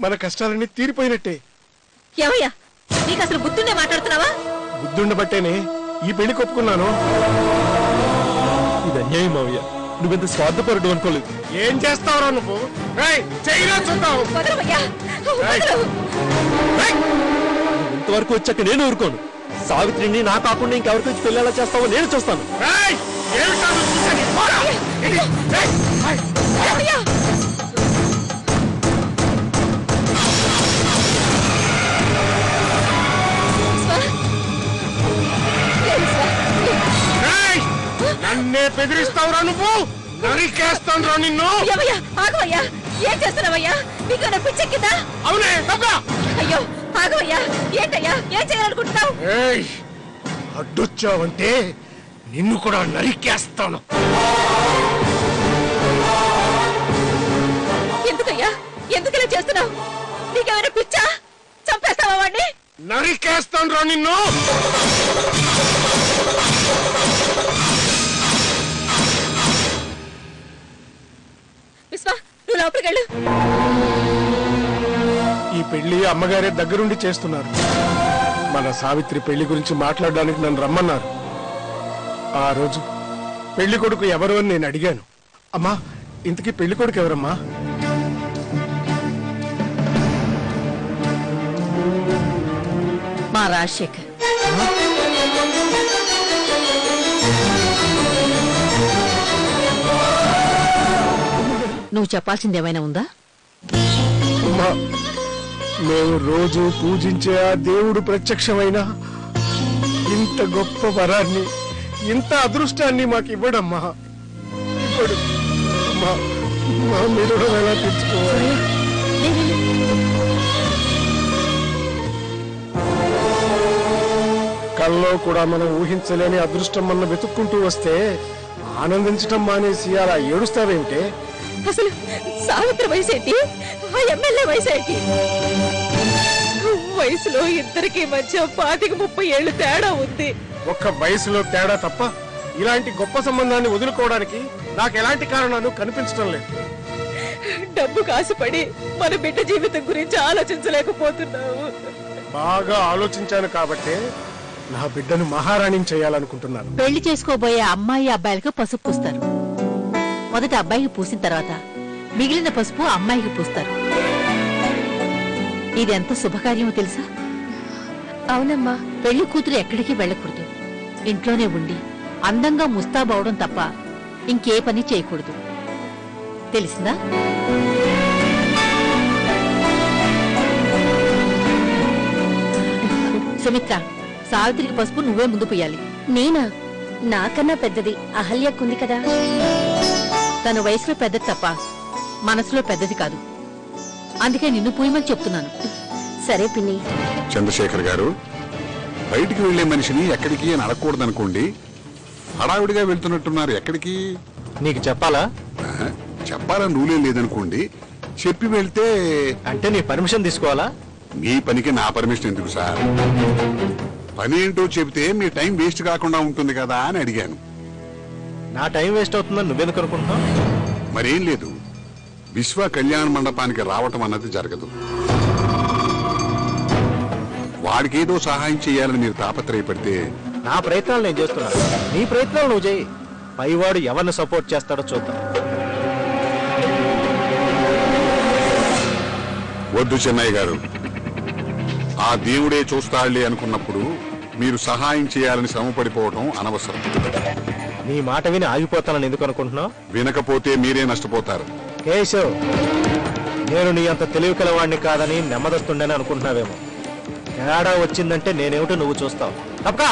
మన కష్టాలన్నీ తీరిపోయినట్టే. ఏమయ్యా నీకు అసలు బుద్ధుండే మాట్లాడుతున్నావా? బుద్ధుండబట్టేనే ఈ పెళ్లి కొప్పుకున్నాను. ఇది అన్యాయం మావయ్య, నువ్వెంత స్వార్థపరుడు అనుకోలేదు. ఏం చేస్తావురా నువ్వు? చెయ్యిరా చూద్దాం. ఇంతవరకు వచ్చాక నేను ఊరుకోను. సావిత్రిని నా కాకుండా ఇంకెవరికి వచ్చి పెళ్ళేలా చేస్తావో నేను చూస్తాను. నన్నే బెదిరిస్తావురా నువ్వు? నరికేస్తాను రా నిన్ను. ఆగవయ్యా, ఏం చేస్తున్నావయ్యా? నీకు పిచ్చెక్కిందా? అవునే. అయ్యో ఆగవయ్యా, ఏంటయ్యా ఏం చేయాలనుకుంటున్నావు? అడ్డొచ్చావంటే నిన్ను కూడా నరికేస్తాను. ఎందుకయ్యా ఎందుకలా చేస్తున్నావు? నీకేమైనా పిచ్చా? చంపేస్తావా వాడిని? నరికేస్తాను రా నిన్ను. విశ్వా, నువ్వు లోపలికి వెళ్ళు. ఈ పెళ్లి అమ్మగారే దగ్గరుండి చేస్తున్నారు. మన సావిత్రి పెళ్లి గురించి మాట్లాడడానికి నన్ను రమ్మన్నారు. ఆ రోజు పెళ్లి కొడుకు ఎవరు అని నేను అడిగాను. అమ్మా, ఇంతకీ పెళ్లి కొడుకు ఎవరమ్మా? మా రాజశేఖర్. నువ్వు చెప్పాల్సింది ఏమైనా ఉందా? మేము రోజు పూజించే ఆ దేవుడు ప్రత్యక్షమైన ఇంత గొప్ప వరాన్ని, ఇంత అదృష్టాన్ని మాకు ఇవ్వడమ్మా. ఇప్పుడు మా మీరు ఎలా తెచ్చుకోవాలి? కల్లో కూడా మనం ఊహించలేని అదృష్టం మన వెతుక్కుంటూ వస్తే ఆనందించటం మానేసి అలా ఏడుస్తావేమిటే? అసలు సావిత్రి వయసేంటి, ఆ ఎమ్మెల్యే వయసేంటి? వయసులో ఇద్దరికి మధ్య 25-30 ఏళ్ళు తేడా ఉంది. ఒక్క వయసులో తేడా తప్ప ఇలాంటి గొప్ప సంబంధాన్ని వదులుకోవడానికి నాకు ఎలాంటి కారణాలు కనిపించడం లేదు. డబ్బు కాసుపడి మన బిడ్డ జీవితం గురించి ఆలోచించలేకపోతున్నావు. బాగా ఆలోచించాను కాబట్టే నా బిడ్డను మహారాణిని చేయాలనుకుంటున్నాను. పెళ్లి చేసుకోబోయే అమ్మాయి అబ్బాయిలకు పసుపు పూస్తారు. మొదట అబ్బాయికి పూసిన తర్వాత మిగిలిన పసుపు అమ్మాయికి పూస్తారు. ఇది ఎంత శుభకార్యమో తెలుసా? అవునమ్మా. పెళ్లి కూతురు ఎక్కడికి వెళ్ళకూడదు. ఇంట్లోనే ఉండి అందంగా ముస్తాబవడం తప్ప ఇంకే పని చేయకూడదు. తెలిసిందా? సుమిత్ర, సావిత్రికి పసుపు నువ్వే ముందు పోయాలి. నేనా? నాకన్నా పెద్దది అహల్యకుంది కదా. తన వయసులో పెద్దది తప్ప మనసులో పెద్దది కాదు. అందుకే నిన్ను పూయమని చెప్తున్నాను. సరే పిన్ని. చంద్రశేఖర్ గారు, బయటికి వెళ్లే మనిషిని ఎక్కడికి అని అడగకూడదనుకోండి. హడావిడిగా వెళ్తున్నట్టున్నారు. ఎక్కడికి? నీకు చెప్పాలా? చెప్పాలని రూలే లేదనుకోండి. చెప్పి వెళ్తే అంటే నీ పర్మిషన్ తీసుకోవాలా? మీ పనికి నా పర్మిషన్ ఎందుకు సార్? పని ఏంటో చెబితే మీ టైం వేస్ట్ కాకుండా ఉంటుంది కదా అని అడిగాను. నా టైం వేస్ట్ అవుతుందని నువ్వెందుకు అనుకుంటున్నావు? మరేం లేదు, విశ్వ కళ్యాణ మండపానికి రావటం అన్నది జరగదు. వాడికేదో సహాయం చేయాలని మీరు తాపత్రయపడితే నా ప్రయత్నాలు నేను చేస్తున్నాను. నీ ప్రయత్నాలు నువ్వు చేయి. పైవాడు ఎవరిని సపోర్ట్ చేస్తాడో చూద్దాం. వద్దు చెన్నయ్య గారు, ఆ దేవుడే చూస్తాడులే అనుకున్నప్పుడు మీరు సహాయం చేయాలని శ్రమపడిపోవటం అనవసరం. నీ మాట విని ఆగిపోతానని ఎందుకు అనుకుంటున్నావు? వినకపోతే మీరే నష్టపోతారు. కేశవ్, నేను నీ అంత తెలివి కలవాడిని కాదని నెమ్మదస్తుండని అనుకుంటున్నావేమో. తేడా వచ్చిందంటే నేనేమిటో నువ్వు చూస్తావు. తప్పకా.